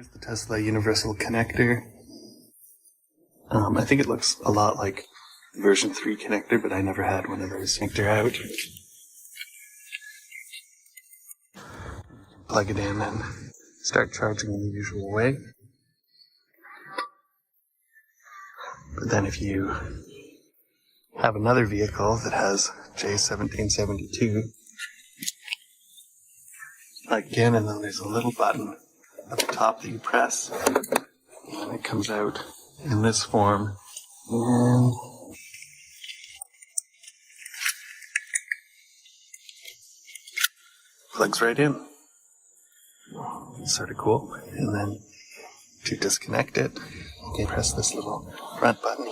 Here's the Tesla Universal Connector. I think it looks a lot like version 3 connector, but I never had one of those. Connector out. Plug it in and start charging in the usual way. But then if you have another vehicle that has J1772, plug it in, and then there's a little button at the top that you press, and it comes out in this form. And plugs right in. It's sort of cool. And then to disconnect it, you can press this little front button.